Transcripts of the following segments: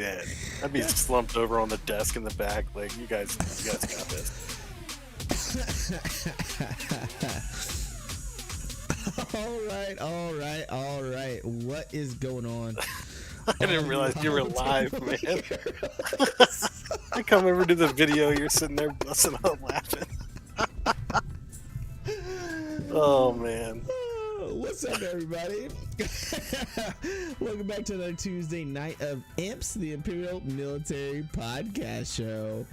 dead. I'd be slumped over on the desk in the back. Like, you guys got this. All right. What is going on? I didn't realize you were live, man. I come over to the video, you're sitting there busting out laughing. Oh, man. What's up, everybody? Welcome back to another Tuesday night of IMPS, the Imperial Military Podcast Show.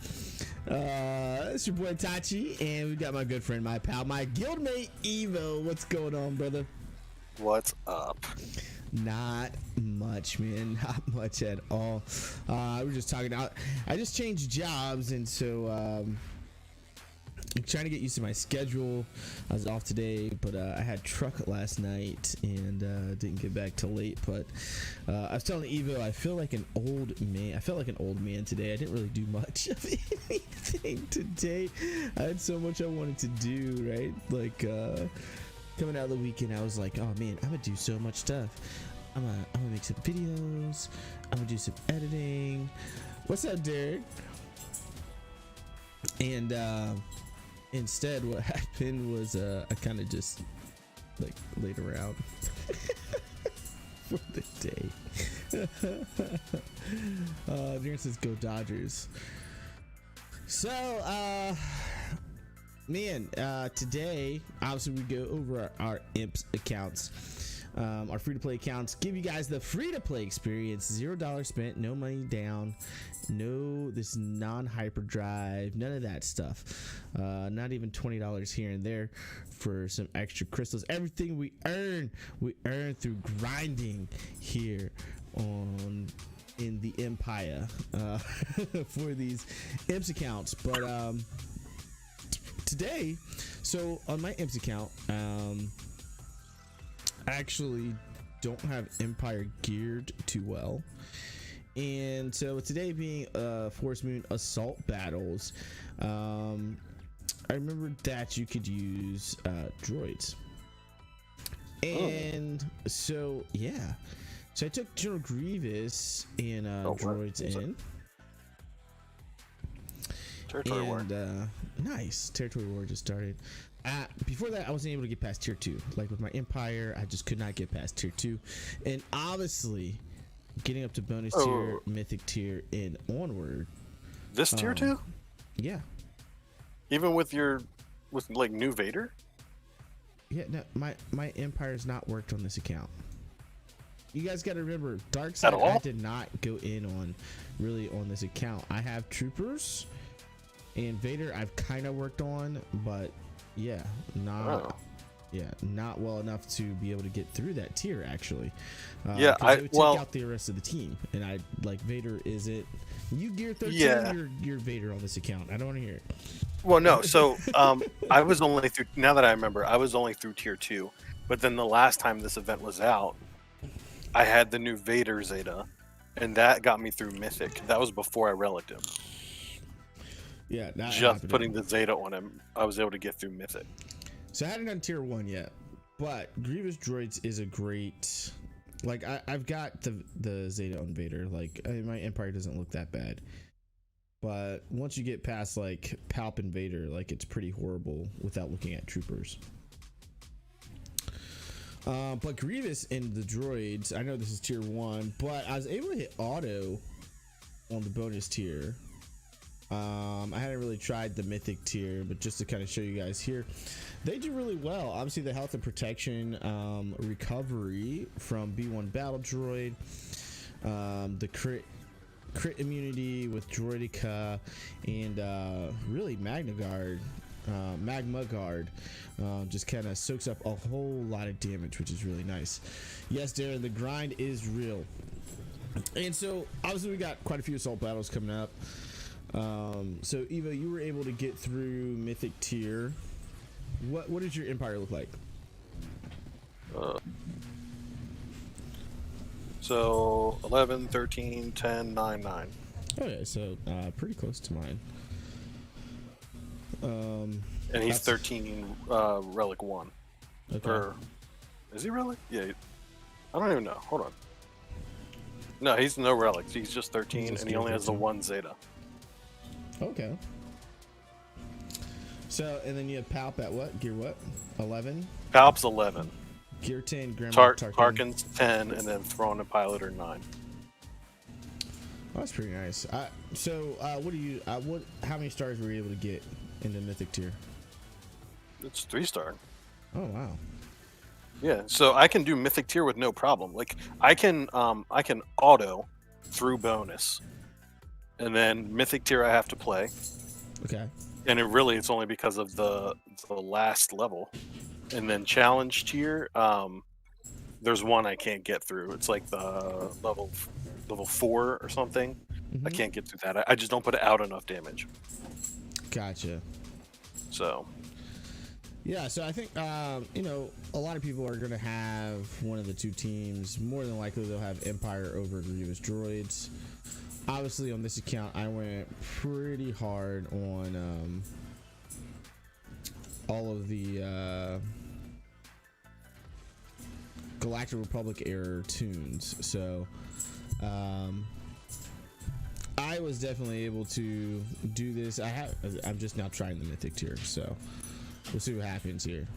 It's your boy Itachi, and we got my good friend, my pal, my guildmate Evo. What's going on, brother? What's up? Not much, man. Not much at all. We were just talking out. I just changed jobs, and so I'm trying to get used to my schedule. I was off today, but I had truck last night and didn't get back till late. But I was telling Evo, I feel like an old man. I felt like an old man today. I didn't really do much of anything today. I had so much I wanted to do, right? Like coming out of the weekend, I was like, oh man, I'm gonna do so much stuff. I'm gonna make some videos. I'm gonna do some editing. What's up, Derek? And instead, what happened was I kind of just like laid around for the day. Darren says go Dodgers. So man, today obviously we go over our IMPS accounts, our free-to-play accounts, give you guys the free-to-play experience, $0 spent, no money down, no this non-hyperdrive, none of that stuff, not even $20 here and there for some extra crystals. Everything we earn through grinding here in the Empire for these IMPS accounts. But today, so on my IMPS account, I actually don't have Empire geared too well, and so today being Force Moon Assault battles, I remembered that you could use droids, and so yeah, so I took General Grievous and droids in. Territory War. Nice. Territory War just started. Before that, I wasn't able to get past tier 2. Like with my Empire, I just could not get past tier 2. And obviously, getting up to bonus tier, mythic tier, and onward. This tier 2? Yeah. Even with like new Vader? Yeah, no, my Empire's not worked on this account. You guys got to remember, Darkseid, I did not go in on really on this account. I have troopers. And Vader, I've kind of worked on, but yeah, not well enough to be able to get through that tier. Actually, yeah, I would take out the rest of the team, and I like Vader. Is it you gear 13? Yeah. You're Vader on this account. I don't want to hear it. Well, no. So I was only through. Now that I remember, I was only through tier 2. But then the last time this event was out, I had the new Vader Zeta, and that got me through Mythic. That was before I relicked him. Yeah, just putting the Zeta on him, I was able to get through Mythic. So I hadn't done tier 1 yet, but Grievous droids is a great. Like I've got the Zeta on Vader. Like my Empire doesn't look that bad, but once you get past like Palp and Vader, like it's pretty horrible without looking at troopers. But Grievous and the droids, I know this is tier 1, but I was able to hit auto on the bonus tier. I hadn't really tried the mythic tier, but just to kind of show you guys here, they do really well. Obviously the health and protection, recovery from B1 battle droid, the crit immunity with droidica, and really magma guard just kind of soaks up a whole lot of damage, which is really nice. Yes, Darren, the grind is real. And so obviously we got quite a few assault battles coming up. So Evo, you were able to get through mythic tier. What does your Empire look like? So 11, 13, 10, 9, 9. Okay, so pretty close to mine. And he's 13 relic 1. Okay. Or is he relic? Yeah. I don't even know. Hold on. No, he's no relics. He's just 13, He's just and he gear only has the 13. one Zeta. Okay. So, and then you have Palp at what? Gear what? 11? Palp's 11. Gear 10, Grandma Tarkin. Tarkin's 10, and then Thrawn and Pilot are 9. Oh, that's pretty nice. What do you? How many stars were you able to get in the mythic tier? It's 3-star. Oh wow. Yeah, so I can do mythic tier with no problem. Like I can auto through bonus, and then mythic tier I have to play. Okay. And it's only because of the last level, and then challenge tier. There's one I can't get through. It's like the level 4 or something. I can't get through that. I just don't put out enough damage. Gotcha. So. Yeah, so I think a lot of people are going to have one of the two teams. More than likely, they'll have Empire over Grievous droids. Obviously, on this account, I went pretty hard on all of the Galactic Republic era tunes. So I was definitely able to do this. I'm just now trying the mythic tier, so we'll see what happens here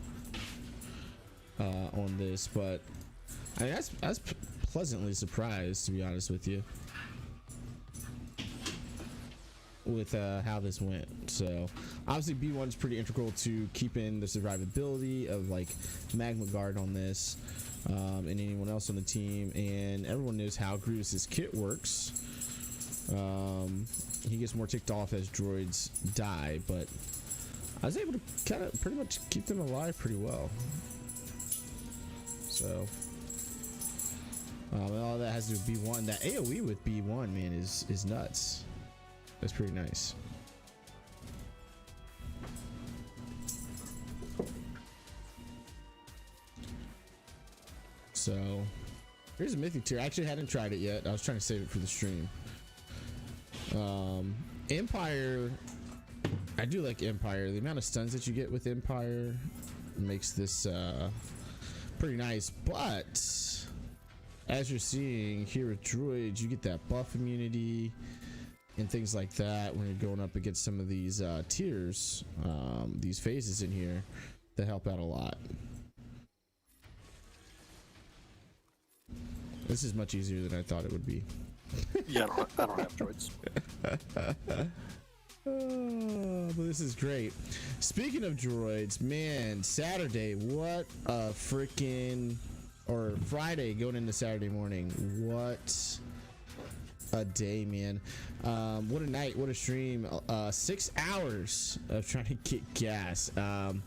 on this. But I mean, I was pleasantly surprised, to be honest with you, with how this went. So obviously B1's pretty integral to keeping the survivability of like Magma Guard on this, and anyone else on the team, and everyone knows how Grievous's kit works. He gets more ticked off as droids die, but I was able to kind of pretty much keep them alive pretty well. So all that has to do with B1. That AoE with B1, man, is nuts. That's pretty nice. So here's a mythic tier. I actually hadn't tried it yet. I was trying to save it for the stream. Empire, I do like Empire. The amount of stuns that you get with Empire makes this pretty nice, but as you're seeing here with droids, you get that buff immunity and things like that when you're going up against some of these tiers, these phases in here that help out a lot. This is much easier than I thought it would be. Yeah, I don't have droids. But this is great. Speaking of droids, man, Saturday, what a freaking, or Friday going into Saturday morning, what a day, man. What a night, what a stream. 6 hours of trying to get gas. And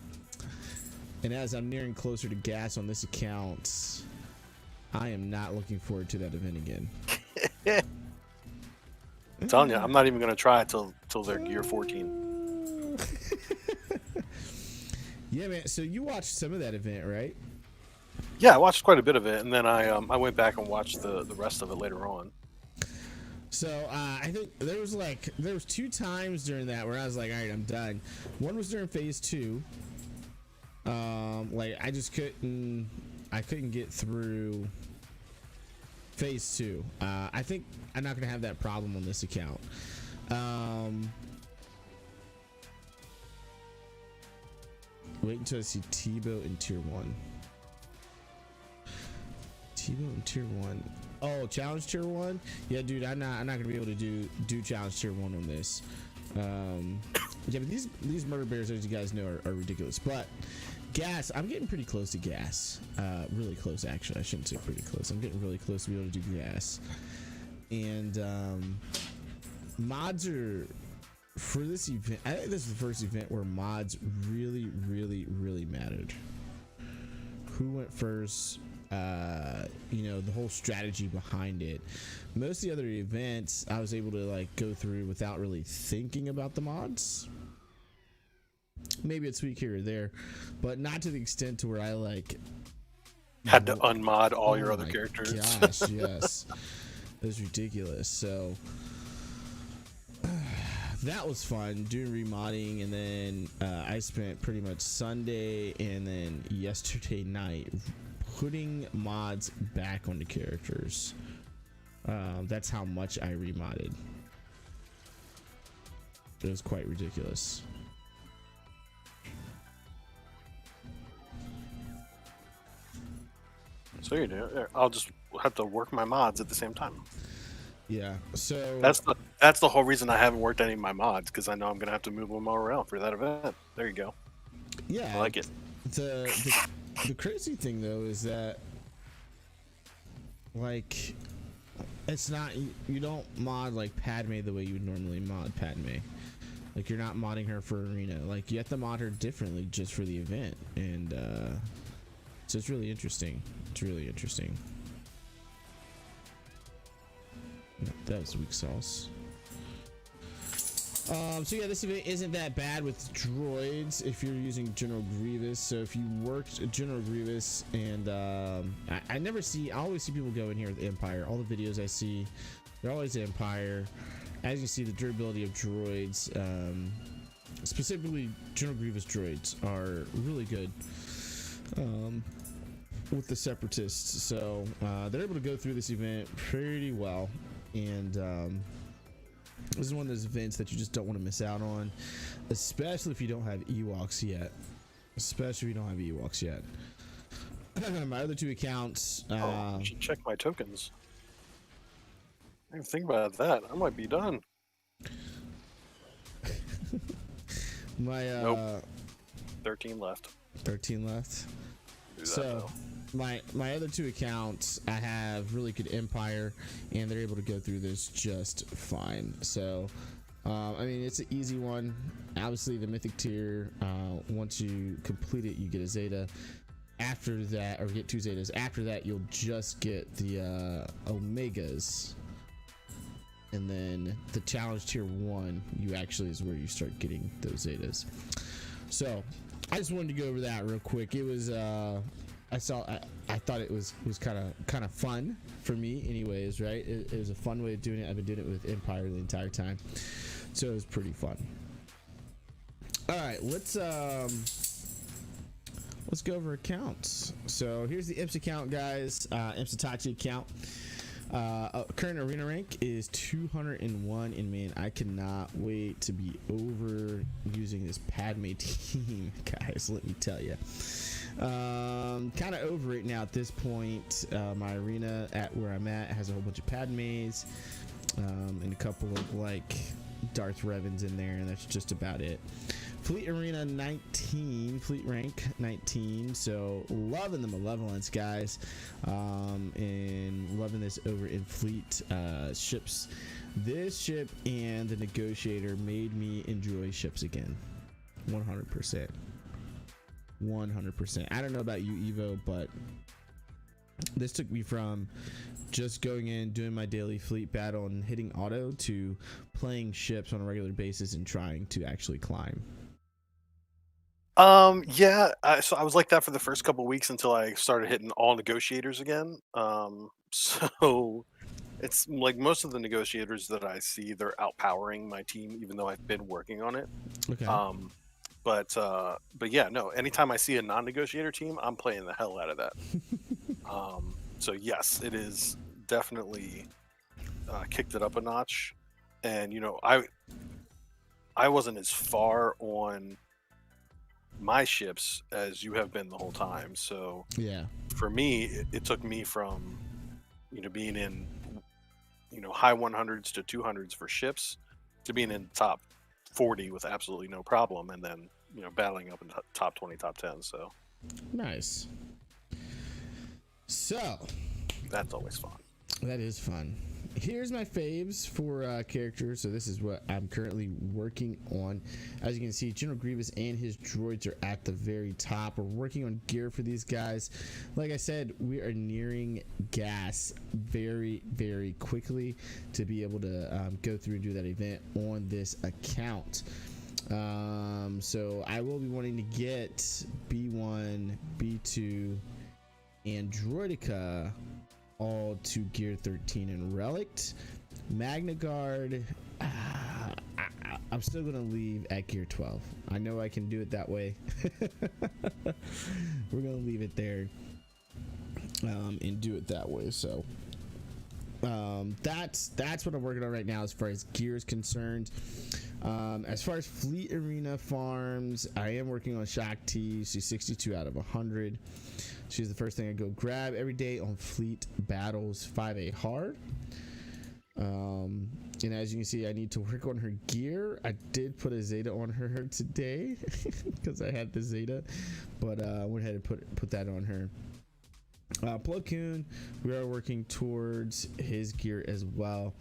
as I'm nearing closer to gas on this account, I am not looking forward to that event again. I'm telling you, I'm not even going to try it till they're gear 14. Yeah, man. So you watched some of that event, right? Yeah, I watched quite a bit of it, and then I went back and watched the rest of it later on. So I think there was 2 times during that where I was like, all right, I'm done. One was during phase 2. Like I just couldn't get through phase 2. I think I'm not gonna have that problem on this account. Wait until I see Tebow in tier 1. Tebow in tier 1. Oh, challenge tier 1. Yeah, dude, I'm not gonna be able to do challenge tier 1 on this. Yeah, but these murder bears, as you guys know, are ridiculous. But gas, I'm getting pretty close to gas. Really close, actually. I shouldn't say pretty close. I'm getting really close to be able to do gas. And mods are, for this event, I think this is the first event where mods really, really, really mattered. Who went first? The whole strategy behind it. Most of the other events I was able to like go through without really thinking about the mods. Maybe it's weak here or there, but not to the extent to where I like had to unmod all your other characters. Gosh, yes. It was ridiculous. So that was fun doing remodding, and then I spent pretty much Sunday and then yesterday night putting mods back on the characters. That's how much I remodded. It was quite ridiculous. So you do. I'll just have to work my mods at the same time. Yeah. So that's the whole reason I haven't worked any of my mods, because I know I'm gonna have to move them all around for that event. There you go. Yeah. I like it. The crazy thing though is that, like, it's not, you don't mod like Padme the way you would normally mod Padme. Like, you're not modding her for arena. Like, you have to mod her differently just for the event, and so it's really interesting. It's really interesting. That was weak sauce. So yeah, this event isn't that bad with droids if you're using General Grievous. So if you worked General Grievous, and I always see people go in here with Empire. All the videos I see, they're always Empire. As you see, the durability of droids, specifically General Grievous droids, are really good with the Separatists. So they're able to go through this event pretty well, and this is one of those events that you just don't want to miss out on, especially if you don't have Ewoks yet. My other two accounts. I should check my tokens. I didn't think about that. I might be done. Nope. 13 left. 13 left. So my other two accounts, I have really good Empire, and they're able to go through this just fine. So I mean, it's an easy one. Obviously the mythic tier, once you complete it, you get a Zeta. After that, or get 2 Zetas. After that, you'll just get the Omegas, and then the challenge tier 1, you actually is where you start getting those Zetas. So I just wanted to go over that real quick. It was I thought it was kind of fun for me anyways, right? It was a fun way of doing it. I've been doing it with Empire the entire time, so it was pretty fun. All right, let's go over accounts. So here's the IMPS account, guys. IMPS Itachi account. Current arena rank is 201, and man, I cannot wait to be over using this Padme team, guys. Let me tell you, kind of over it now at this point. My arena at where I'm at has a whole bunch of Padmes, and a couple of like Darth Revans in there, and that's just about it. Fleet Arena 19, Fleet rank 19, so loving the malevolence, guys, and loving this over in Fleet ships. This ship and the Negotiator made me enjoy ships again, 100%. I don't know about you, Evo, but this took me from just going in, doing my daily fleet battle and hitting auto, to playing ships on a regular basis and trying to actually climb. Yeah, so I was like that for the first couple weeks until I started hitting all negotiators again. So it's like most of the negotiators that I see, they're outpowering my team, even though I've been working on it. Okay. But yeah, no, anytime I see a non-negotiator team, I'm playing the hell out of that. So yes, it is definitely kicked it up a notch. And you know, I wasn't as far on my ships as you have been the whole time, so yeah, for me it took me from, you know, being in, you know, high 100s to 200s for ships to being in top 40 with absolutely no problem, and then, you know, battling up in top 20, top 10. So nice. So that's always fun. That is fun. Here's my faves for characters. So this is what I'm currently working on. As you can see, General Grievous and his droids are at the very top. We're working on gear for these guys. Like I said, we are nearing gas very, very quickly to be able to go through and do that event on this account. So I will be wanting to get B1, B2, and Droideka all to gear 13 and relict. Magna Guard, I'm still gonna leave at gear 12. I know I can do it that way. We're gonna leave it there and do it that way. So That's what I'm working on right now as far as gear is concerned. As far as fleet arena farms, I am working on Shakti. She's 62 out of 100. She's the first thing I go grab every day on fleet battles 5A hard. And as you can see, I need to work on her gear. I did put a Zeta on her today because I had the Zeta, but I went ahead and put that on her. Plo Koon, we are working towards his gear as well.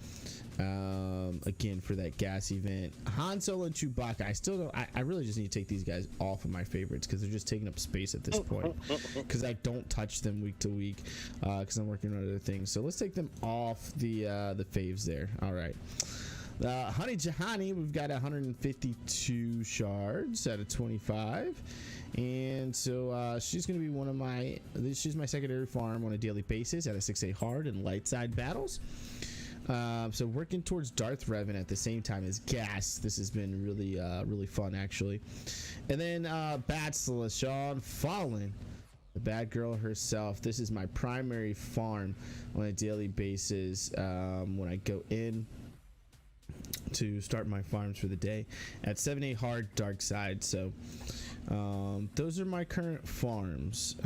Again, for that gas event. Han Solo and Chewbacca, I still don't, I really just need to take these guys off of my favorites because they're just taking up space at this point, because I don't touch them week to week because I'm working on other things. So let's take them off the faves there. All right. Honey Jahani, we've got 152 shards out of 25. And so she's going to be she's my secondary farm on a daily basis at a 6A hard and light side battles. So working towards Darth Revan at the same time as gas. This has been really fun, actually. And then Batsla, Sean Fallen, the bad girl herself. This is my primary farm on a daily basis when I go in to start my farms for the day at 7A hard dark side. So those are my current farms.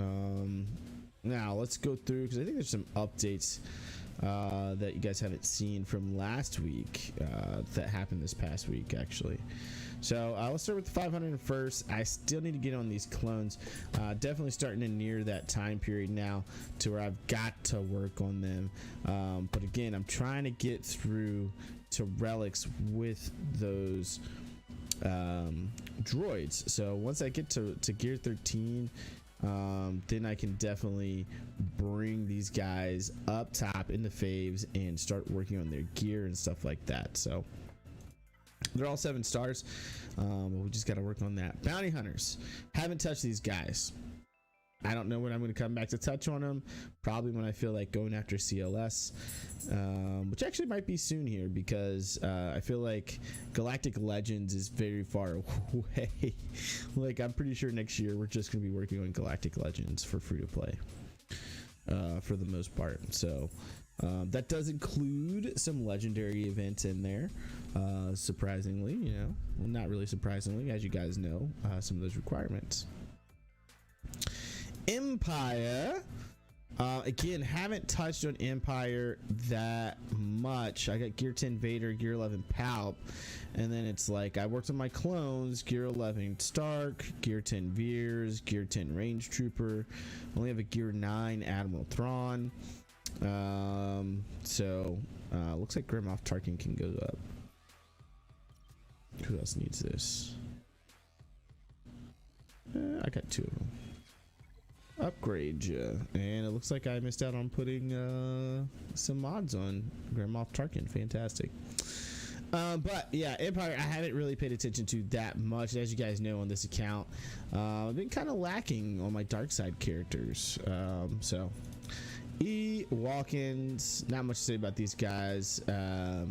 Now let's go through, because I think there's some updates that you guys haven't seen from last week that happened this past week, actually. So let's start with the 500 first. I still need to get on these clones. Definitely starting to near that time period now to where I've got to work on them. But again, I'm trying to get through to relics with those droids. So once I get to gear 13, then I can definitely bring these guys up top in the faves and start working on their gear and stuff like that. So they're all 7 stars, but we just got to work on that. Bounty hunters, haven't touched these guys. I don't know when I'm going to come back to touch on them. Probably when I feel like going after CLS, which actually might be soon here, because I feel like Galactic Legends is very far away. Like, I'm pretty sure next year we're just going to be working on Galactic Legends for free to play for the most part. So that does include some legendary events in there. Surprisingly, well, not really surprisingly, as you guys know, some of those requirements. Empire, again, haven't touched on Empire that much. I got gear 10 Vader, gear 11 Palp, and then it's like I worked on my clones. Gear 11 Stark, gear 10 Veers, gear 10 Range Trooper. Only have a gear 9 Admiral Thrawn. So looks like Grand Moff Tarkin can go up. Who else needs this? I got 2 of them. Upgrade ya. And it looks like I missed out on putting some mods on Grand Moff Tarkin. Fantastic. But yeah, Empire, I haven't really paid attention to that much. As you guys know, on this account, I've been kind of lacking on my dark side characters. So Walk-ins, not much to say about these guys. I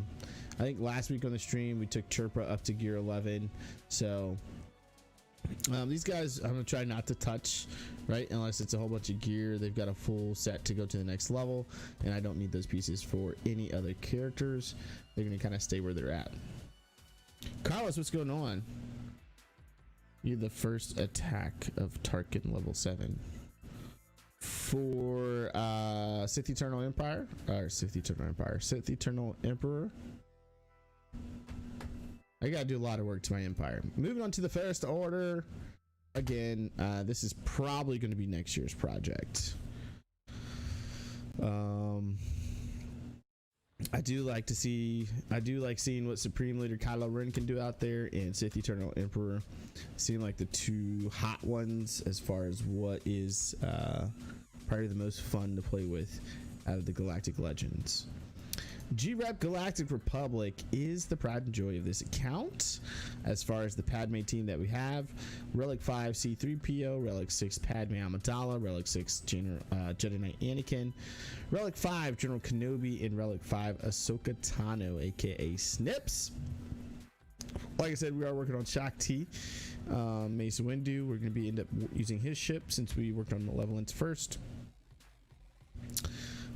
think last week on the stream we took Chirpa up to gear 11. So these guys I'm gonna try not to touch, right, unless it's a whole bunch of gear. They've got a full set to go to the next level, and I don't need those pieces for any other characters. They're gonna kind of stay where they're at. Carlos, what's going on? You're the first attack of Tarkin level 7 for Sith Eternal Empire, or Sith Eternal Emperor. I gotta do a lot of work to my Empire. Moving on to the First Order. Again, this is probably going to be next year's project. I do like seeing what Supreme Leader Kylo Ren can do out there, and Sith Eternal Emperor seem like the 2 hot ones as far as what is probably the most fun to play with out of the Galactic Legends. G-Rep Galactic Republic is the pride and joy of this account as far as the Padme team that we have. Relic 5 C3PO, Relic 6 Padme Amidala, Relic 6 Jedi Knight Anakin, Relic 5 General Kenobi, and Relic 5 Ahsoka Tano, aka Snips. Like I said, we are working on Shakti, Mace Windu. We're going to end up using his ship since we worked on Malevolence first.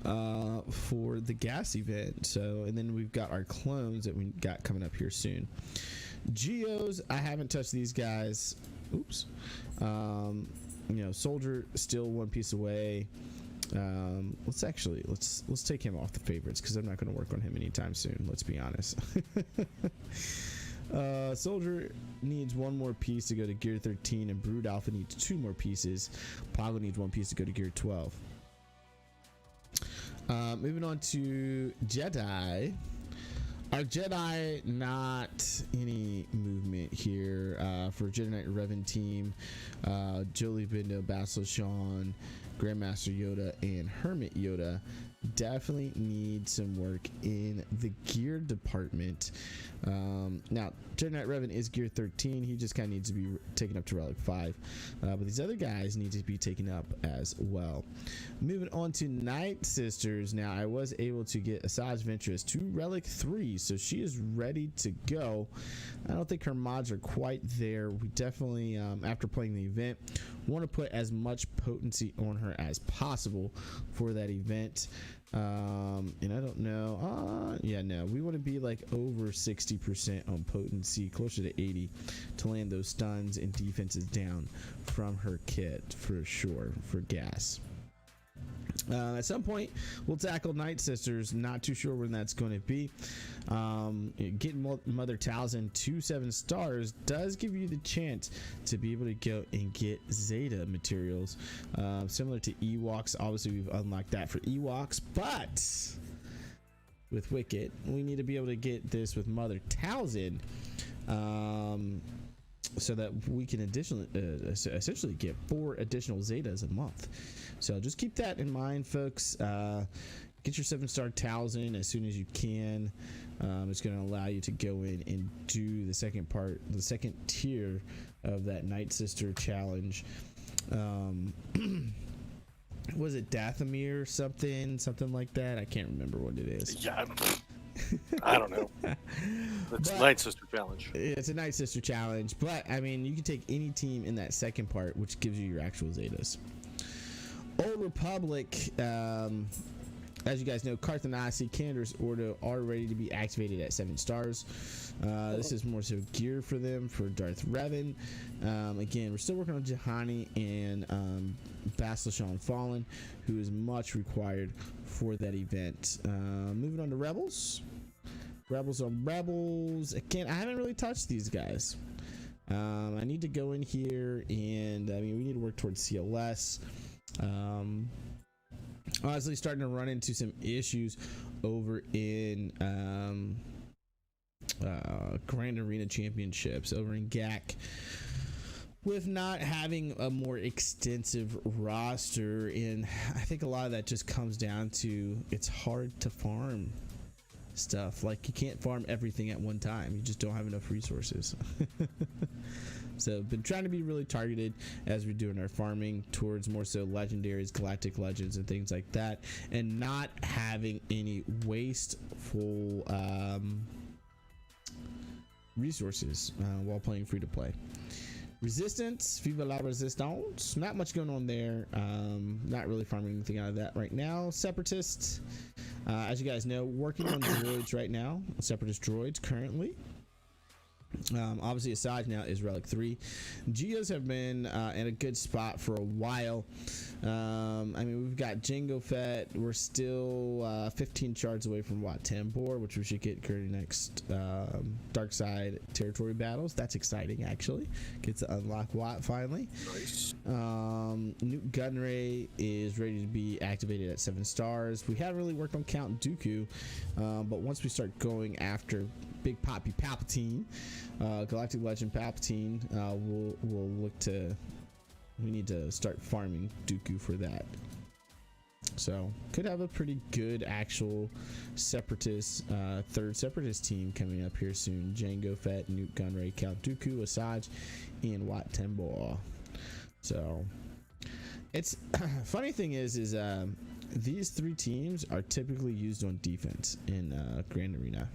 for the gas event. So, and then we've got our clones that we got coming up here soon. Geos, I haven't touched these guys. Oops. Soldier still one piece away. Let's take him off the favorites because I'm not going to work on him anytime soon. Let's be honest. Soldier needs one more piece to go to gear 13, and Brood Alpha needs 2 more pieces. Pago needs 1 piece to go to gear 12. Moving on to Jedi. Our Jedi, not any movement here for Jedi Knight Revan team. Jolie Bindo, Basil Sean, Grandmaster Yoda, and Hermit Yoda definitely need some work in the gear department. Now, Jedi Knight Revan is gear 13. He just kind of needs to be taken up to Relic 5. But these other guys need to be taken up as well. Moving on to Night Sisters. Now, I was able to get Asajj Ventress to Relic 3, so she is ready to go. I don't think her mods are quite there. We definitely, after playing the event, want to put as much potency on her as possible for that event. And I don't know. We want to be like over 60% on potency, closer to 80, to land those stuns and defenses down from her kit for sure for gas. At some point, we'll tackle Night Sisters. Not too sure when that's going to be. Getting Mother Talzin to 7 stars does give you the chance to be able to go and get Zeta materials. Similar to Ewoks. Obviously, we've unlocked that for Ewoks. But with Wicket, we need to be able to get this with Mother Talzin. So that we can essentially get 4 additional Zetas a month. So just keep that in mind, folks. Get your 7-star Talzin as soon as you can. It's going to allow you to go in and do the second tier of that Night Sister challenge. Was it Dathomir something like that? I can't remember what it is. Yeah, I don't know. It's a Night Sister challenge. It's a Night Sister challenge, but I mean, you can take any team in that second part, which gives you your actual Zetas. Old Republic, as you guys know, Carthanasi, Cander's Ordo are ready to be activated at 7 stars. This is more so gear for them for Darth Revan. Again, we're still working on Juhani and Basil Sean Fallen, who is much required for that event. Moving on to Rebels. Rebels on Rebels. Again, I haven't really touched these guys. I need to go in here and we need to work towards CLS. Honestly, starting to run into some issues over in Grand Arena Championships over in GAC with not having a more extensive roster, and I think a lot of that just comes down to it's hard to farm stuff. Like, you can't farm everything at one time. You just don't have enough resources. So been trying to be really targeted as we're doing our farming towards more so legendaries, galactic legends, and things like that, and not having any wasteful resources while playing free to play. Resistance, Viva la Resistance. Not much going on there. Not really farming anything out of that right now. Separatists, as you guys know, working on droids right now. Separatist droids currently. Obviously, Asajj now is Relic 3. Geos have been in a good spot for a while. We've got Jango Fett. We're still 15 shards away from Wat Tambor, which we should get during next Dark Side territory battles. That's exciting, actually. Get to unlock Wat finally. Nice. Newt Gunray is ready to be activated at 7 stars. We haven't really worked on Count Dooku, but once we start going after Big Poppy Palpatine, Galactic Legend Palpatine, we'll look to. We need to start farming Dooku for that. So could have a pretty good actual separatist, third separatist team coming up here soon. Jango Fett, Newt Gunray, Count Dooku, Asajj, and Wat Tambor. So it's funny thing is these 3 teams are typically used on defense in Grand Arena.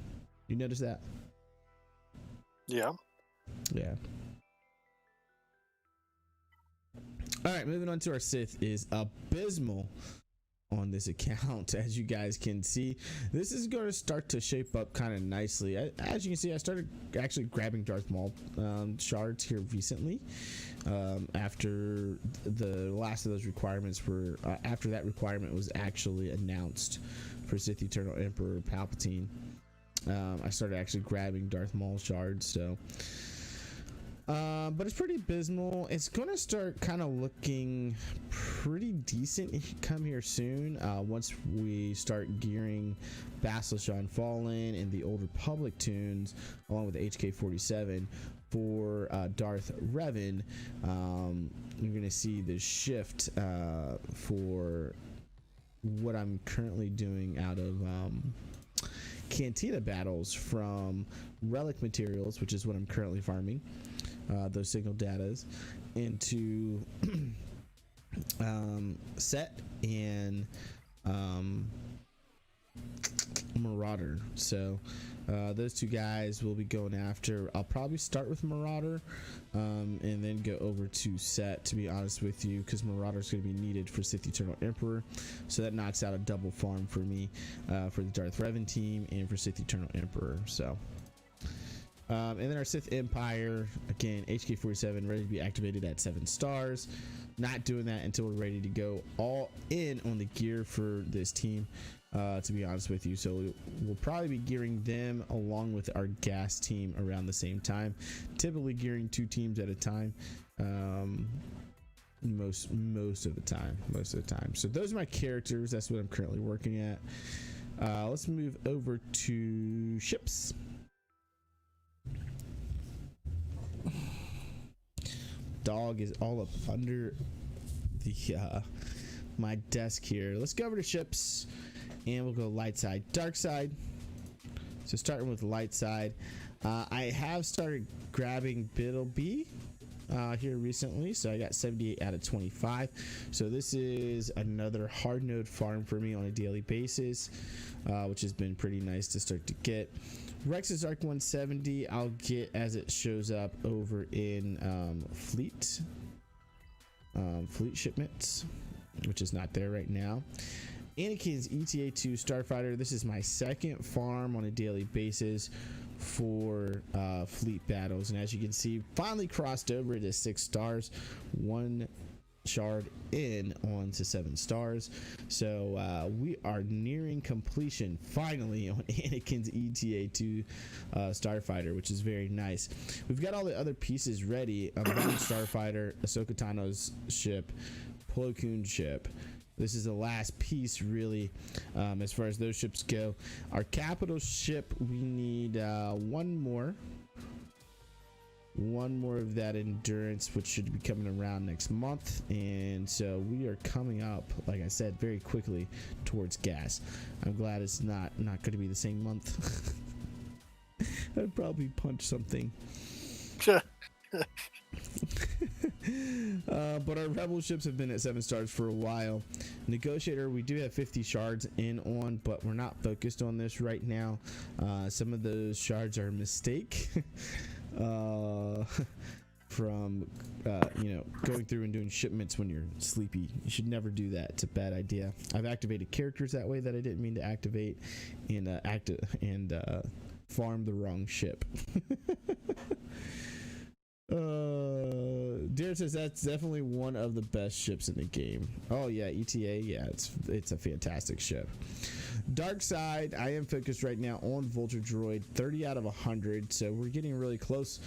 You notice that? Yeah. All right, moving on to our Sith is abysmal on this account. As you guys can see, this is going to start to shape up kind of nicely. As you can see, I started actually grabbing Darth Maul shards here recently, after the last of those requirements were after that requirement was actually announced for Sith Eternal Emperor Palpatine. I started actually grabbing Darth Maul shards, so but it's pretty abysmal. It's gonna start kind of looking pretty decent come here soon, once we start gearing Bastila Fallen and the Old Republic tunes along with the HK-47 for Darth Revan. You're gonna see the shift for what I'm currently doing out of Cantina battles from relic materials, which is what I'm currently farming, those signal datas, into Set and Marauder. So those two guys will be going after. I'll probably start with Marauder and then go over to Set, to be honest with you, because Marauder is going to be needed for Sith Eternal Emperor, so that knocks out a double farm for me, for the Darth Revan team and for Sith Eternal Emperor. So and then our Sith Empire, again, HK-47 ready to be activated at 7 stars. Not doing that until we're ready to go all in on the gear for this team, to be honest with you. So we'll probably be gearing them along with our gas team around the same time, typically gearing 2 teams at a time, most of the time. So those are my characters. That's what I'm currently working at. Let's move over to ships. Dog is all up under the my desk here. Let's go over to ships and we'll go light side, dark side. So starting with light side, I have started grabbing Biddleby here recently, so I got 78 out of 25. So this is another hard node farm for me on a daily basis, which has been pretty nice to start to get. Rex's Arc 170 I'll get as it shows up over in fleet shipments, which is not there right now. Anakin's ETA-2 Starfighter, this is my second farm on a daily basis for fleet battles, and as you can see, finally crossed over to 6 stars, 1 shard in on to 7 stars. So we are nearing completion finally on Anakin's ETA-2 Starfighter, which is very nice. We've got all the other pieces ready. Bomb Starfighter, Ahsoka Tano's ship, Plo Koon's ship. This is the last piece, really, as far as those ships go. Our capital ship, we need one more of that endurance, which should be coming around next month, and so we are coming up, like I said, very quickly towards gas. I'm glad it's not going to be the same month. I'd probably punch something. But our rebel ships have been at 7 stars for a while. Negotiator, we do have 50 shards in on, but we're not focused on this right now. Some of those shards are a mistake. From going through and doing shipments when you're sleepy. You should never do that. It's a bad idea. I've activated characters that way that I didn't mean to activate, and farm the wrong ship. Deer says that's definitely one of the best ships in the game. Oh yeah, ETA, yeah, it's a fantastic ship. Dark side, I am focused right now on Vulture Droid, 30 out of 100, so we're getting really close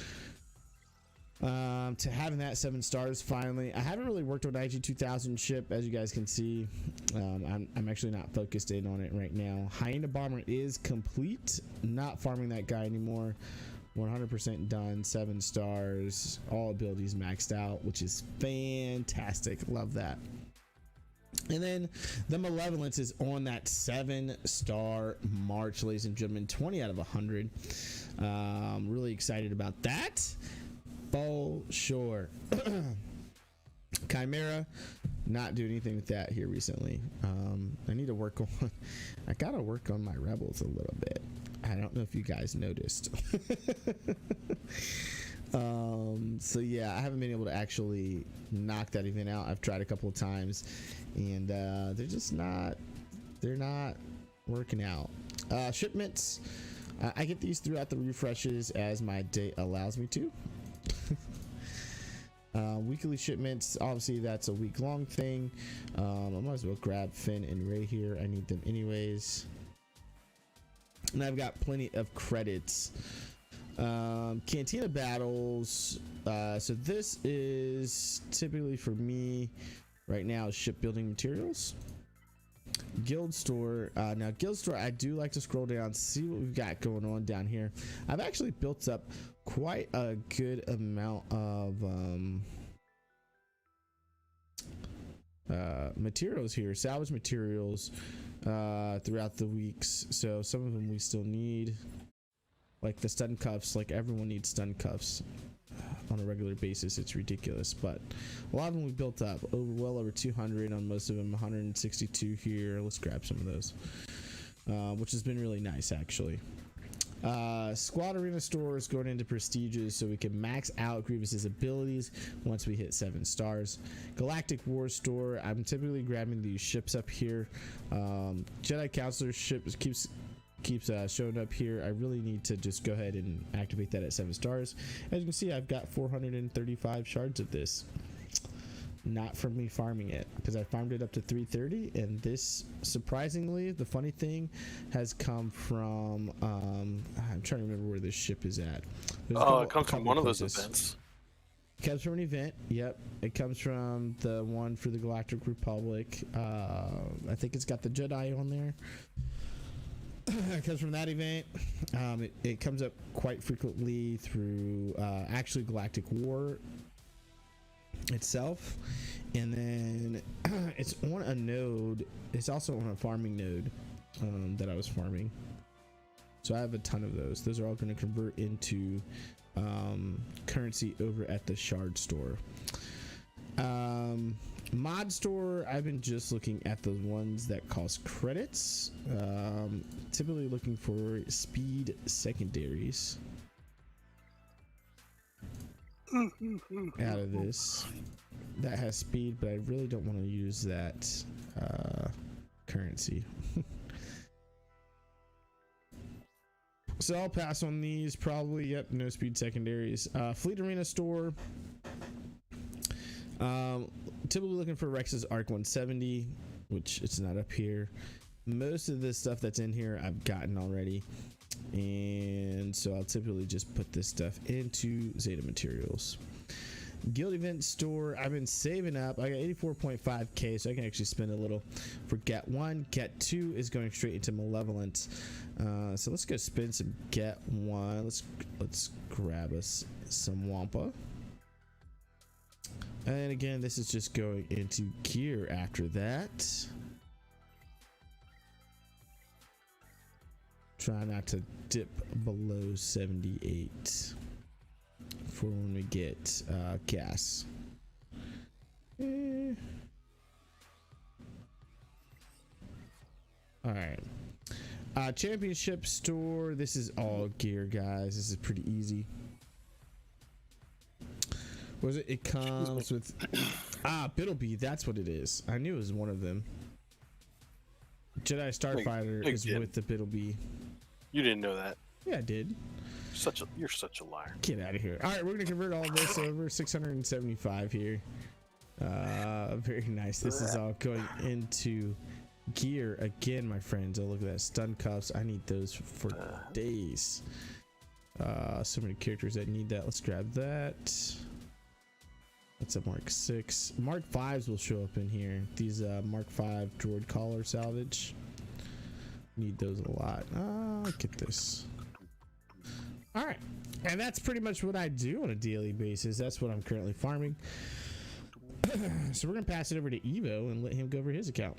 to having that 7 stars finally. I haven't really worked on IG-2000 ship, as you guys can see. I'm actually not focused in on it right now. Hyena Bomber is complete, not farming that guy anymore. 100% done, 7 stars, all abilities maxed out, which is fantastic. Love that. And then the Malevolence is on that 7-star march, ladies and gentlemen, 20 out of 100. Really excited about that. For sure. Chimera, not doing anything with that here recently. I need to work on, I gotta work on my rebels a little bit. I don't know if you guys noticed. So yeah, I haven't been able to actually knock that event out. I've tried a couple of times, and they're not working out. Shipments, I get these throughout the refreshes as my day allows me to. Weekly shipments, obviously that's a week-long thing. I might as well grab Finn and Ray here. I need them anyways. And I've got plenty of credits. Cantina battles. So this is typically for me right now, shipbuilding materials. Guild store. Now guild store, I do like to scroll down, see what we've got going on down here. I've actually built up quite a good amount of materials here, salvage materials throughout the weeks. So some of them we still need, like the stun cuffs. Like everyone needs stun cuffs on a regular basis. It's ridiculous, but a lot of them we built up well over 200 on most of them. 162 here. Let's grab some of those, which has been really nice actually. Squad arena stores going into prestiges so we can max out Grievous's abilities once we hit 7 stars. Galactic War store, I'm typically grabbing these ships up here. Jedi Counselor ship keeps showing up here. I really need to just go ahead and activate that at 7 stars. As you can see, I've got 435 shards of this. Not from me farming it, because I farmed it up to 330, and this, surprisingly, the funny thing has come from I'm trying to remember where this ship is at. It comes from one of those events. It comes from an event. Yep, it comes from the one for the Galactic Republic. I think it's got the Jedi on there. It comes from that event. It comes up quite frequently through actually Galactic War itself, and then it's on a node. It's also on a farming node that I was farming, so I have a ton of those. Those are all going to convert into currency over at the shard store. Mod store, I've been just looking at the ones that cost credits, typically looking for speed secondaries out of this that has speed, but I really don't want to use that currency. So I'll pass on these probably. Yep, no speed secondaries. Fleet arena store, typically looking for Rex's Arc 170, which it's not up here. Most of the stuff that's in here I've gotten already, and so I'll typically just put this stuff into Zeta materials. Guild event store, I've been saving up. I got 84.5k, so I can actually spend a little for Get 1. Get 2 is going straight into Malevolence, so let's go spend some Get 1. Let's grab us some Wampa, and again this is just going into gear after that. Try not to dip below 78 for when we get gas. All right. Championship store. This is all gear, guys. This is pretty easy. Was it? It comes with Bittleby. That's what it is. I knew it was one of them. Jedi Starfighter is with the Bittleby. You didn't know that. Yeah, I did. You're such a liar. Get out of here. All right, we're gonna convert all this over. 675 here. Very nice. This is all going into gear again, my friends. Oh, look at that. Stun cuffs. I need those for days. So many characters that need that. Let's grab that. That's a Mark 6. Mark 5s will show up in here. These Mark 5 droid collar salvage. Need those a lot. Get this. All right, and that's pretty much what I do on a daily basis. That's what I'm currently farming. So we're gonna pass it over to Evo and let him go over his account.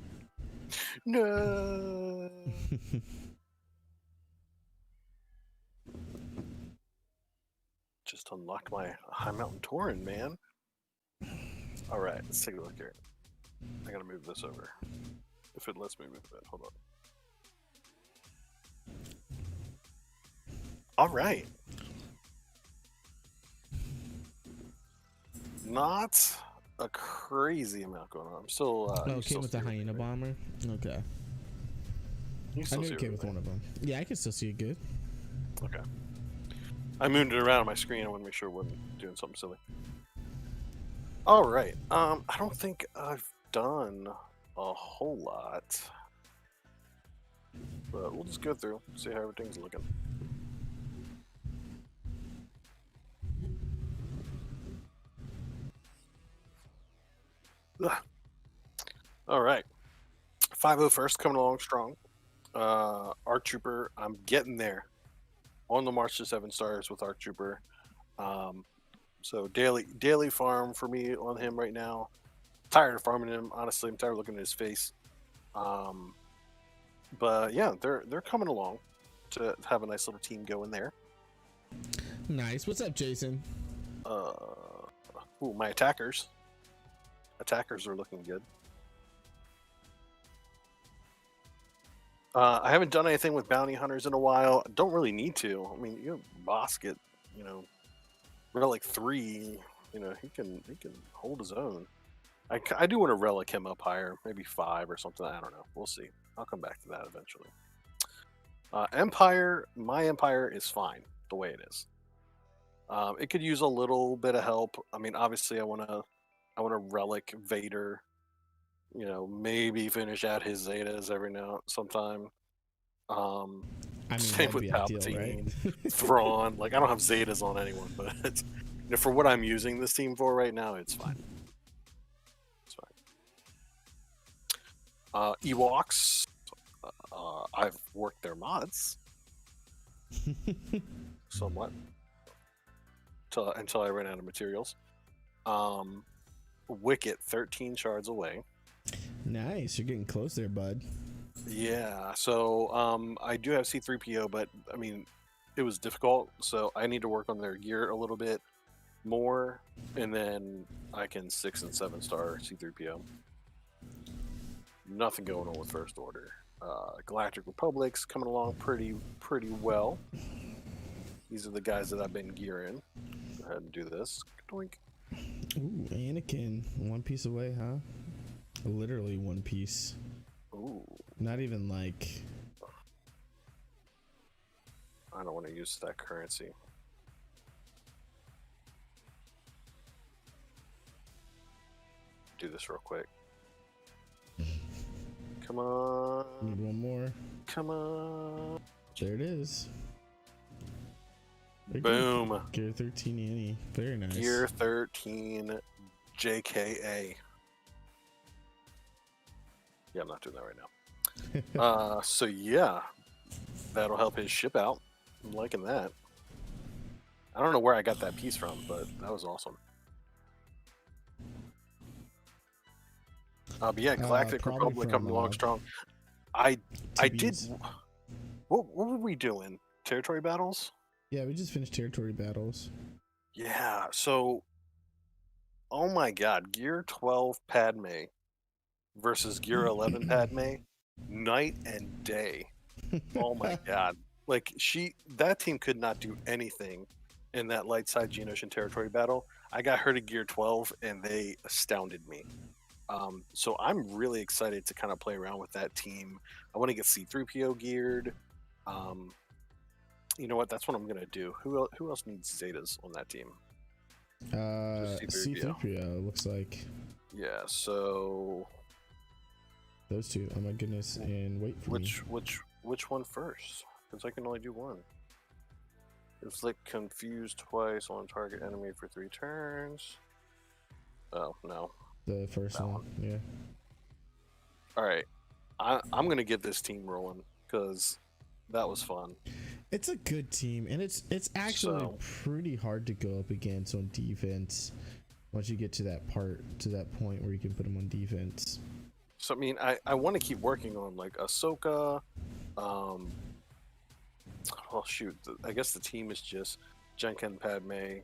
No. Just unlocked my High Mountain Tauren, man. All right, let's take a look here. I gotta move this over. If it lets me move it, hold on. All right. not a crazy amount going on. I'm still. Oh, you it still came with the see hyena everything, right? bomber. Okay, You I still knew see it came with everything. one of them. Yeah, I can still see it good. Okay. I moved it around on my screen. I want to make sure it wasn't doing something silly. All right. I don't think I've done a whole lot, but we'll just go through, see how everything's looking. Ugh. All right. 501st coming along strong. Arc Trooper, I'm getting there. On the march to 7 stars with Arc Trooper. So daily farm for me on him right now. Tired of farming him, honestly. I'm tired of looking at his face. But yeah, they're coming along to have a nice little team going there. Nice. What's up, Jason? My attackers. Attackers are looking good. I haven't done anything with bounty hunters in a while. Don't really need to. I mean, you boss get, relic 3. He can hold his own. I do want to relic him up higher, maybe 5 or something. I don't know. We'll see. I'll come back to that eventually. Empire, my Empire is fine the way it is. It could use a little bit of help. I mean, obviously, I want to relic Vader. Maybe finish out his Zetas every now sometime. I mean, Same that'd with be ideal, Palpatine, right? Thrawn. Like, I don't have Zetas on anyone, but for what I'm using this team for right now, it's fine. It's fine. Ewoks. I've worked their mods somewhat until I ran out of materials. Wicket, 13 shards away. Nice. You're getting close there, bud. Yeah, so I do have C3PO, but I mean, it was difficult, so I need to work on their gear a little bit more, and then I can 6 and 7 star C3PO. Nothing going on with First Order. Galactic Republic's coming along pretty well. These are the guys that I've been gearing. Go ahead and do this. Doink. Ooh, Anakin, one piece away, huh? Literally one piece. Ooh. Not even like. I don't want to use that currency. Do this real quick. Come on. Need one more. Come on. There it is. Boom. Gear 13 Annie. Very nice. Gear 13 JKA. Yeah, I'm not doing that right now. So yeah, that'll help his ship out. I'm liking that. I don't know where I got that piece from, but that was awesome. But yeah, Galactic Republic coming along strong. I did. What were we doing? Territory battles? Yeah, we just finished territory battles. Yeah. So, oh my God, Gear 12 Padme versus Gear 11 Padme, night and day. Oh my God. Like that team could not do anything in that light side Geonosian territory battle. I got her to Gear 12 and they astounded me. So I'm really excited to kind of play around with that team. I want to get C3PO geared. You know what? That's what I'm gonna do. Who else needs Zetas on that team? C3PO looks like. Yeah. So those two. Oh my goodness! And wait for me. Which one first? Because I can only do one. Inflict confused twice on target enemy for 3 turns. Oh no. The first one. Yeah. All right. I'm gonna get this team rolling because that was fun. It's a good team, and it's actually pretty hard to go up against on defense once you get to that point where you can put them on defense. So I mean, I want to keep working on like Ahsoka. Oh shoot! I guess the team is just Jenkin, Padme,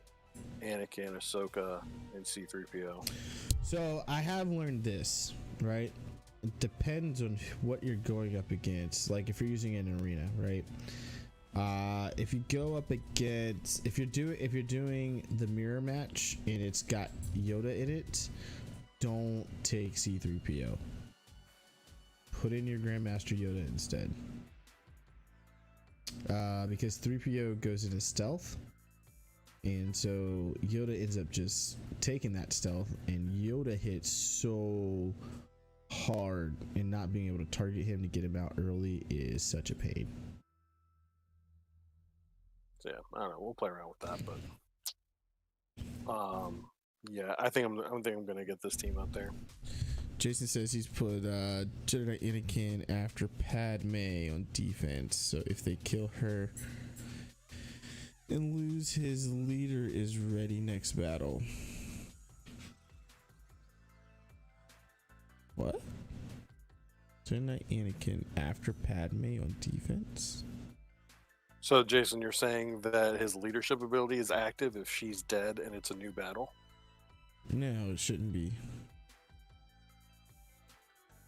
Anakin, Ahsoka, and C3PO. So I have learned this, right? It depends on what you're going up against. Like if you're using an arena, right? If you go up against, if you're doing the mirror match and it's got Yoda in it, don't take C-3PO. Put in your Grandmaster Yoda instead. Because 3PO goes into stealth, and so Yoda ends up just taking that stealth, and Yoda hits so hard, and not being able to target him to get him out early is such a pain. So yeah, I don't know. We'll play around with that, but yeah, I think I'm gonna get this team out there. Jason says he's put Jedi Anakin after Padme on defense, so if they kill her and lose, his leader is ready next battle. What? Jedi Anakin after Padme on defense? So Jason, you're saying that his leadership ability is active if she's dead and it's a new battle? No, it shouldn't be.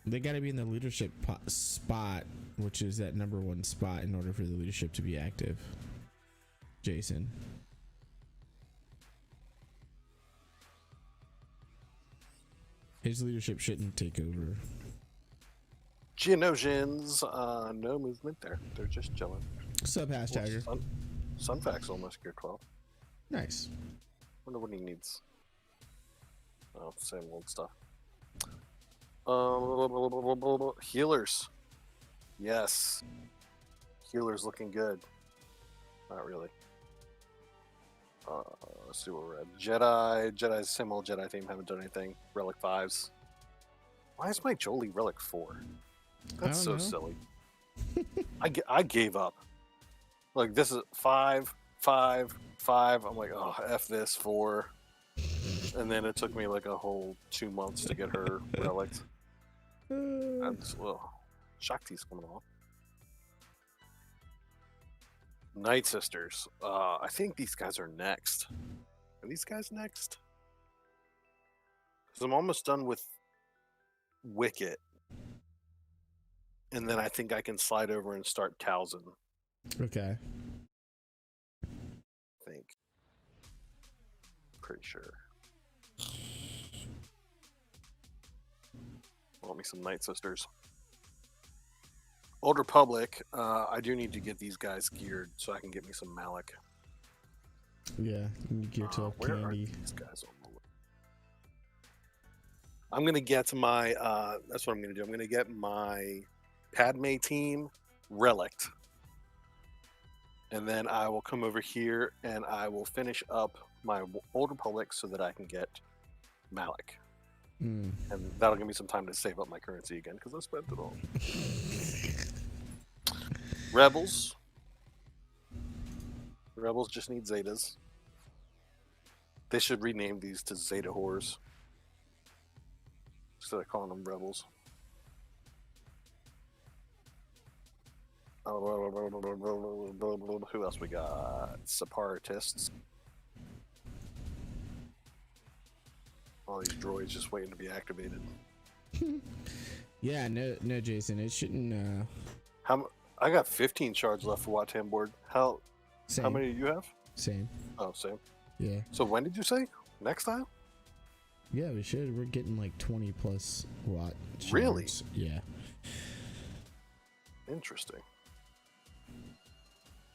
They got to be in the leadership spot, which is that number 1 spot, in order for the leadership to be active. Jason. His leadership shouldn't take over. Geonosians, no movement there. They're just chilling. Sub hashtagger. Sunfac's almost gear 12. Nice. Wonder what he needs. Oh, same old stuff. Healers. Yes. Healers looking good. Not really. Let's see where we're at. Jedi's same old Jedi team, haven't done anything. Relic 5s. Why is my Jolie Relic 4? That's so silly. I gave up. Like, this is 5, 5, 5. I'm like, oh, F this, 4. And then it took me like a whole 2 months to get her relics. And, well, Shakti's coming along. Night Sisters. I think these guys are next. Are these guys next? Because I'm almost done with Wicket. And then I think I can slide over and start Talzin. Okay. I think. Pretty sure. Want me some Night Sisters. Old Republic, I do need to get these guys geared so I can get me some Malik. Yeah, you need gear 12 where candy. are these guys on the list? I'm going to get my, that's what I'm going to do. I'm going to get my Padme team relict. And then I will come over here and I will finish up my Old Republic so that I can get Malik. And that'll give me some time to save up my currency again because I spent it all. Rebels. The Rebels just need Zetas. They should rename these to Zeta Whores instead of calling them Rebels. Who else we got? Separatists. All these droids just waiting to be activated. Yeah, no, Jason, it shouldn't. I got 15 shards left for Wattam board. How many do you have? Same. Oh, same. Yeah. So when did you say? Next time? Yeah, we should. We're getting like 20 plus watt shards. Really? Yeah. Interesting.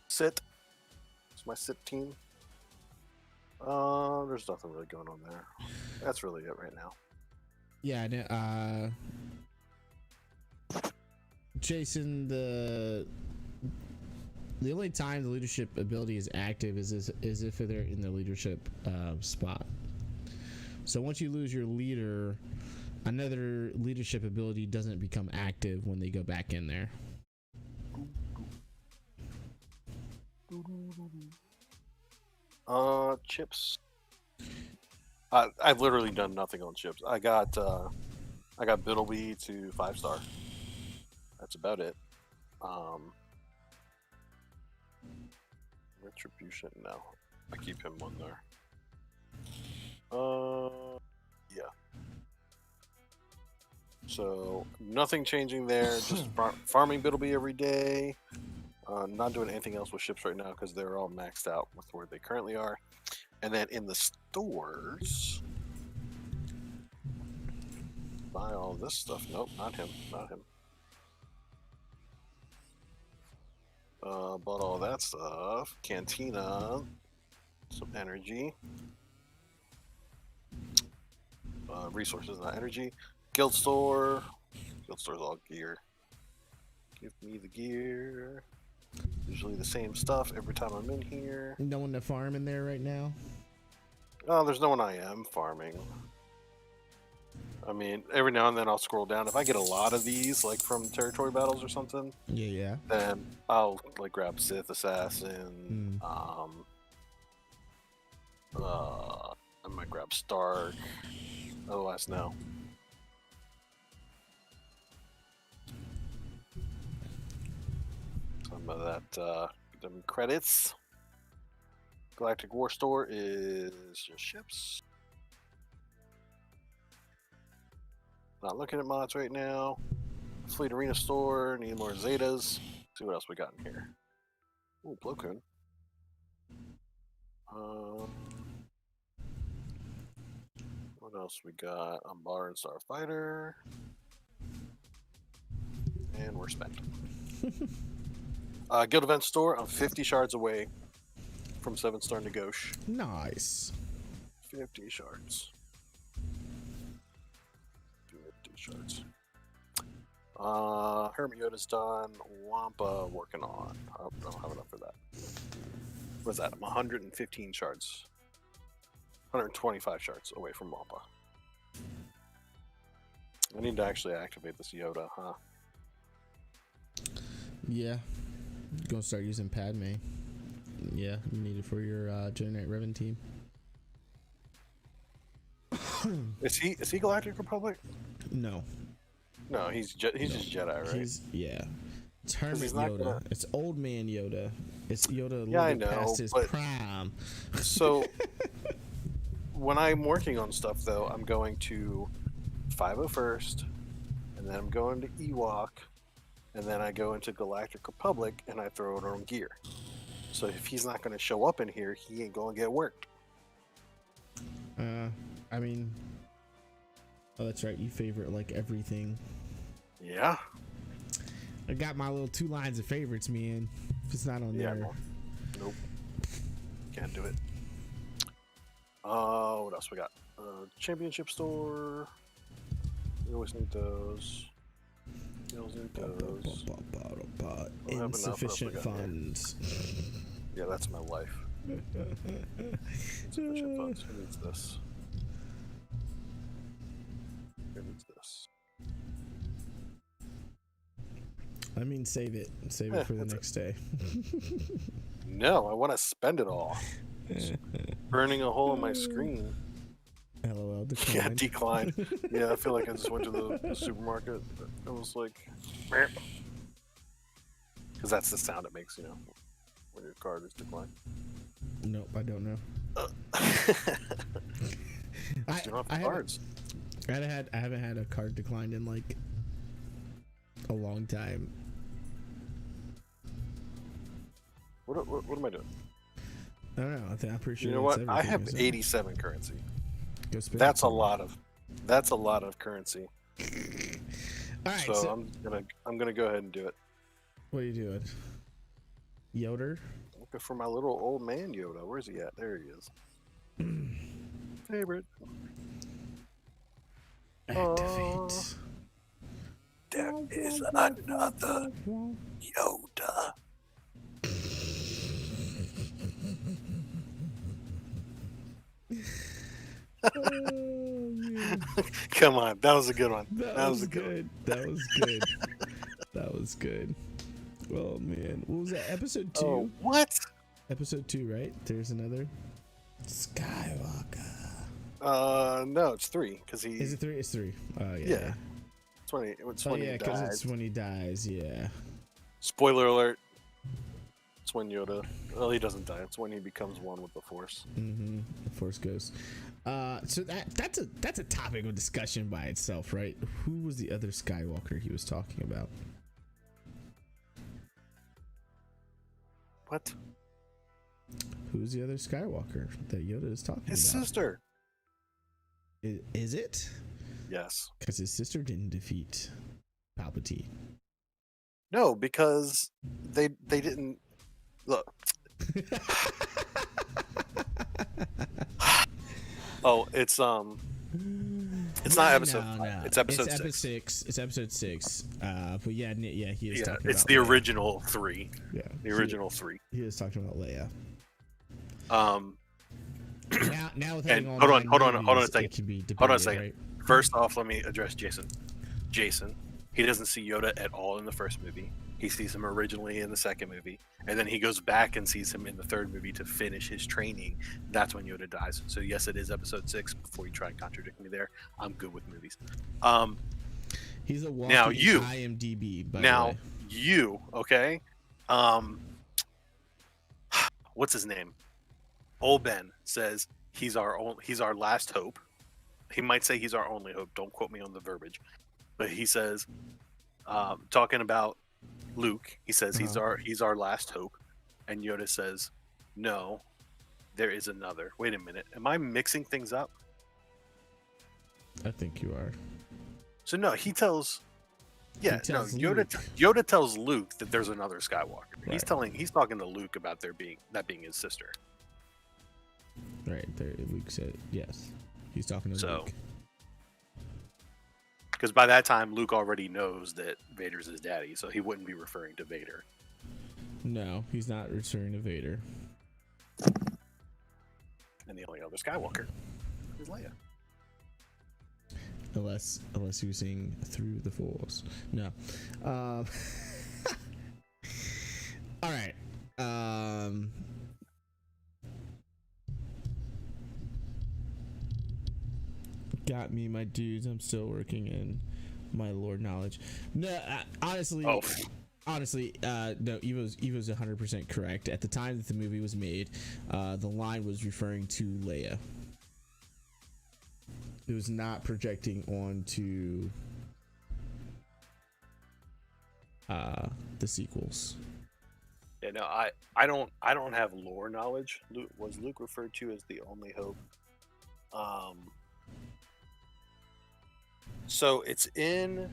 Sit. It's my sit team. There's nothing really going on there. That's really it right now. Yeah, Jason, the only time the leadership ability is active is if they're in the leadership spot. So once you lose your leader, another leadership ability doesn't become active when they go back in there. Chips. I've literally done nothing on chips. I got Biddleby to 5-star. That's about it. Retribution, no. I keep him 1 there. Yeah. So nothing changing there. Just farming Biddleby every day. Not doing anything else with ships right now because they're all maxed out with where they currently are. And then in the stores, buy all this stuff. Nope, not him. Not him. Bought all that stuff. Cantina, some energy. Resources, not energy. Guild store. Guild store's all gear. Give me the gear. Usually the same stuff every time I'm in here. No one to farm in there right now? Oh, there's no one I am farming. I mean, every now and then I'll scroll down. If I get a lot of these, like from territory battles or something, Yeah. then I'll like grab Sith Assassin. I might grab Stark. Otherwise, no. Some of that, them credits. Galactic War Store is just ships. Not looking at mods right now. Fleet Arena Store, need more Zetas. See what else we got in here. Ooh, Plo Koon. What else we got? Umbar and Starfighter. And we're spent. Guild Event Store, I'm 50 shards away from 7-star Negosh. Nice. 50 shards. 50 shards. Hermit Yoda's done. Wampa working on. I don't have enough for that. What's that? I'm 115 shards. 125 shards away from Wampa. I need to actually activate this Yoda, huh? Yeah. Gonna start using Padme. Yeah, you need it for your Jedi Knight Revan team. Is he Galactic Republic? No. No, he's just Jedi, right? It's Hermit Yoda. It's old man Yoda. It's Yoda past his prime. So when I'm working on stuff, though, I'm going to 501st, and then I'm going to Ewok, and then I go into Galactic Republic, and I throw it on gear. So if he's not going to show up in here, he ain't going to get worked. I mean, oh, that's right. You favorite like everything. Yeah. I got my little 2 lines of favorites, man. If it's not on there. Well, nope. Can't do it. What else we got? Championship store. We always need those. We always need those. Insufficient funds. Yeah, that's my life. Insufficient funds. Who needs this? Who needs this? I mean, save it. Save it for the next day. No, I want to spend it all. It's burning a hole in my screen. LOL, decline. Yeah, decline. Yeah, I feel like I just went to the supermarket. I was like, because that's the sound it makes, when your card is declined. Nope, I don't know. I don't have cards. I haven't had a card declined in like a long time. What am I doing? I don't know. I'm pretty sure. You know what? I have 87 currency. That's a lot of currency. All right, so I'm gonna go ahead and do it. What are you doing? Yoder? Looking for my little old man Yoda. Where's he at? There he is. Favorite. Activate. There is another Yoda. Come on, that was a good one. That was good. That was good. That was good. Oh man, what was that? Episode 2? Oh, what? Episode 2, right? There's another Skywalker. No, it's 3 because he. Is it 3? It's 3. Yeah. Yeah. It's when he yeah, because it's when he dies. Yeah. Spoiler alert. It's when Yoda. Well, he doesn't die. It's when he becomes one with the Force. Mm-hmm. The Force Ghost. So that's a topic of discussion by itself, right? Who was the other Skywalker he was talking about? What? Who's the other Skywalker that Yoda is talking His about? sister. Is it? Yes. Because his sister didn't defeat Palpatine. No, because they didn't look. Oh, it's not episode 5. No. It's episode it's 6. It's episode 6. But yeah, he is talking it's about the Leia. original 3. Yeah, The original 3. He is talking about Leia. Now with having all hold on 9 a movies, second. it can be debated, Hold on a second. right? First off, let me address Jason. Jason, he doesn't see Yoda at all in the first movie. He sees him originally in the second movie, and then he goes back and sees him in the third movie to finish his training. That's when Yoda dies. So yes, it is episode 6. Before you try and contradict me there, I'm good with movies. He's a walking now you IMDb. By now the way. you okay? What's his name? Old Ben says he's our last hope. He might say he's our only hope. Don't quote me on the verbiage, but he says, talking about Luke, he says he's our last hope, and Yoda says, no, there is another. Wait a minute, am I mixing things up? I think you are. So no, he tells Yoda. Luke. Yoda tells Luke that there's another Skywalker. Right. He's talking to Luke about being his sister. Right there, Luke said yes. He's talking to Luke. Because by that time, Luke already knows that Vader's his daddy, so he wouldn't be referring to Vader. No, he's not referring to Vader. And the only other Skywalker is Leia. Unless you're saying through the Force. No. All right. Got me, my dudes. I'm still working in my lore knowledge. No, honestly. Oh. Honestly, no. Evo's 100% correct. At the time that the movie was made, the line was referring to Leia. It was not projecting onto the sequels. Yeah, no, I don't have lore knowledge. Was Luke referred to as the only hope? So it's in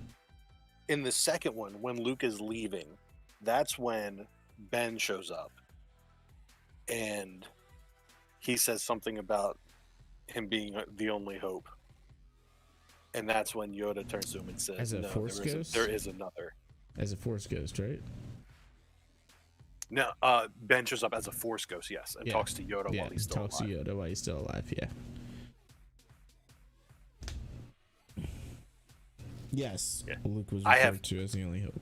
the second one when Luke is leaving. That's when Ben shows up, and he says something about him being the only hope. And that's when Yoda turns to him and says, As a "No, Force ghost? there is another." As a Force ghost, right? No, Ben shows up as a Force ghost, yes, and talks to Yoda while he's still alive. Talks to Yoda while he's still alive, yeah. Yes, Yeah. Luke was referred to as the only hope.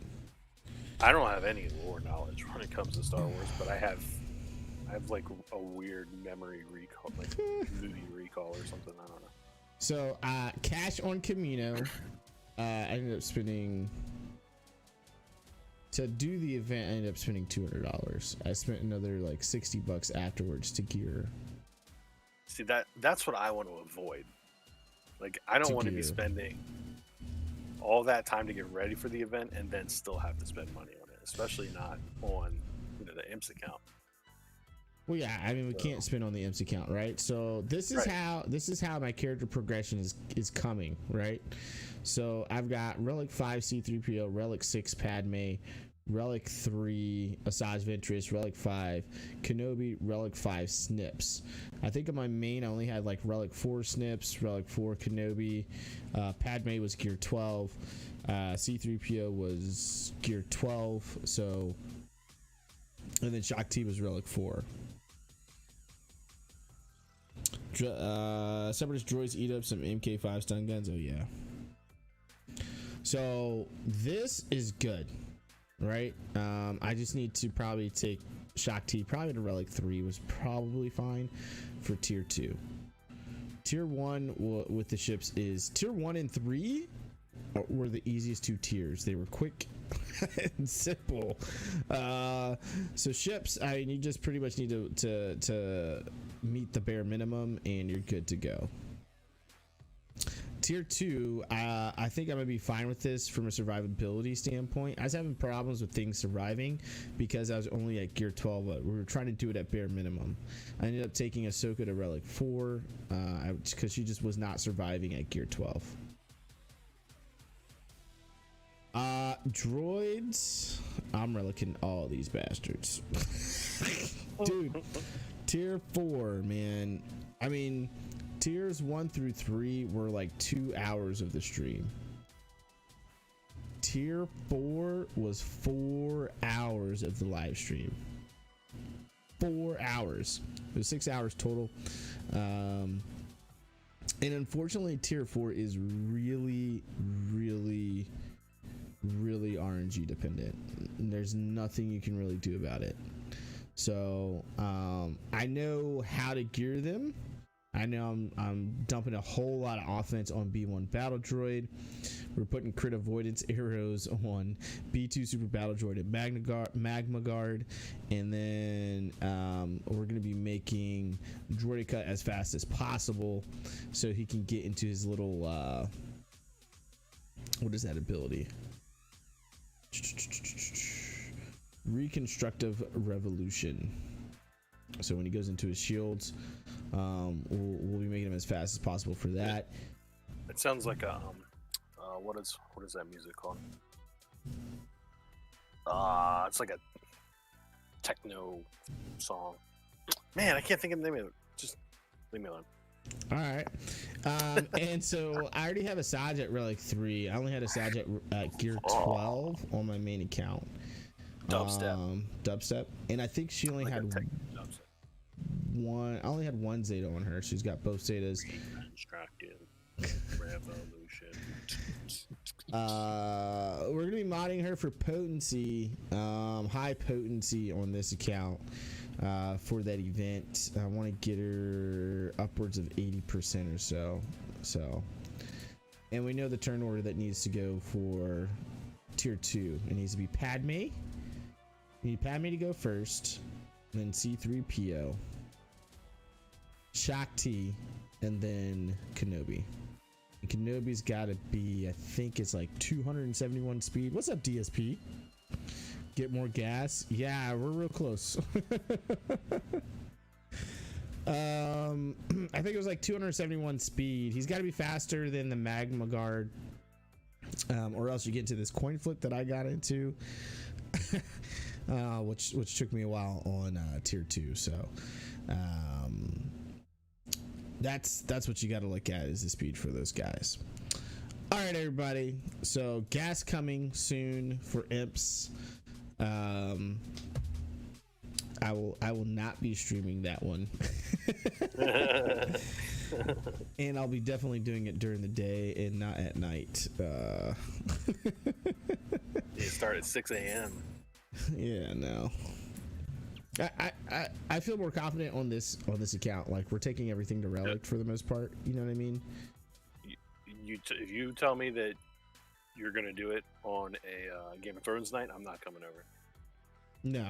I don't have any lore knowledge when it comes to Star Wars, but I have like a weird memory recall, like movie recall or something. I don't know. So, cash on Camino. I ended up spending to do the event. I ended up spending $200. I spent another like $60 afterwards to gear. See, that's what I want to avoid. Like, I don't want to be spending all that time to get ready for the event and then still have to spend money on it, especially not on the IMPS account. Well, yeah, I mean, we can't spend on the IMPS account, right? So this is how my character progression is coming, right? So I've got Relic 5 C-3PO, Relic 6 Padme, Relic 3 Asajj Ventress, Relic 5 Kenobi, Relic 5 Snips. I think on my main I only had like Relic 4 Snips, Relic 4 Kenobi, Padme was gear 12, C-3PO was gear 12, so, and then Shakti was Relic 4. Separatist droids eat up some MK5 stun guns. Oh yeah. So this is good, right? I just need to probably take Shakti probably to Relic 3 was probably fine for tier 2. Tier 1 with the ships is tier 1 and 3 were the easiest 2 tiers. They were quick and simple. So ships, I mean, you just pretty much need to meet the bare minimum and you're good to go. tier 2, I think I'm gonna be fine with this from a survivability standpoint. I was having problems with things surviving because I was only at gear 12. We were trying to do it at bare minimum. I ended up taking Ahsoka to relic 4 because she just was not surviving at gear 12. Droids, I'm relicking all these bastards. Dude, tier 4, man. I mean, tiers 1 through 3 were like 2 hours of the stream. Tier 4 was 4 hours of the live stream. 4 hours. It was 6 hours total. And unfortunately, tier 4 is really RNG dependent. There's nothing you can really do about it. So I know how to gear them. I know I'm dumping a whole lot of offense on B1 Battle Droid. We're putting crit avoidance arrows on B2 Super Battle Droid and Magma Guard. And then we're going to be making Droideka as fast as possible so he can get into his little... what is that ability? Reconstructive Revolution. So when he goes into his shields, we'll be making him as fast as possible for that. It sounds like a what is that music called? It's like a techno song. Man, I can't think of the name of it. Just leave me alone. All right. And so I already have a Saj at relic 3. I only had a Saj at gear 12 on my main account. Dubstep. And I think she only had one. I only had one Zeta on her. She's got both Zetas. Reconstructed Revolution. We're gonna be modding her for potency, high potency on this account for that event. I want to get her upwards of 80% or so. And we know the turn order that needs to go for tier 2. It needs to be Padme. You need Padme to go first, then C3PO, Shakti, and then Kenobi. And Kenobi's got to be, I think it's like 271 speed. What's up, DSP? Get more gas? Yeah, we're real close. I think it was like 271 speed. He's got to be faster than the Magma Guard, or else you get into this coin flip that I got into, which took me a while on tier 2. So that's what you got to look at, is the speed for those guys. All right, everybody. So gas coming soon for IMPS. I will not be streaming that one. And I'll be definitely doing it during the day and not at night. You start at 6 a.m. Yeah, no. I feel more confident on this account. Like, we're taking everything to relic for the most part. You know what I mean? If you tell me that you're gonna do it on a Game of Thrones night, I'm not coming over. No.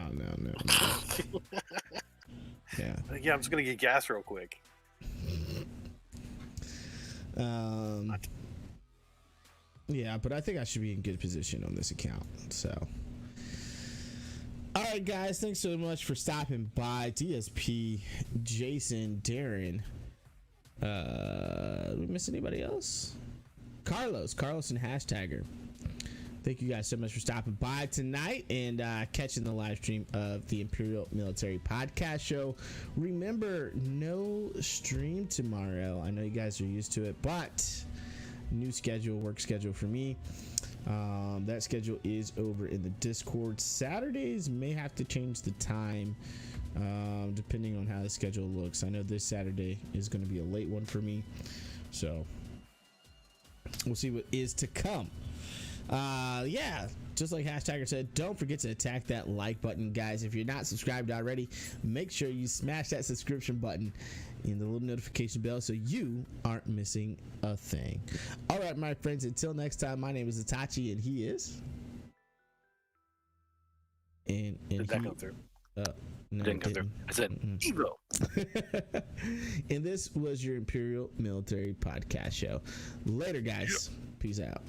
Yeah. Yeah, I'm just gonna get gas real quick. Yeah, but I think I should be in good position on this account. So, all right, guys, thanks so much for stopping by. DSP, Jason, Darren. Did we miss anybody else? Carlos and Hashtagger. Thank you guys so much for stopping by tonight and catching the live stream of the Imperial Military Podcast Show. Remember, no stream tomorrow. I know you guys are used to it, but new work schedule for me. That schedule is over in the Discord. Saturdays may have to change the time depending on how the schedule looks. I know this Saturday is going to be a late one for me, so we'll see what is to come. Yeah, just like Hashtagger said, don't forget to attack that like button, guys. If you're not subscribed already, make sure you smash that subscription button and the little notification bell so you aren't missing a thing. All right, my friends, until next time, my name is Itachi and he is. And Did that come through? No, Didn't come through. I said Evo. And this was your Imperial Military Podcast Show. Later, guys. Peace out.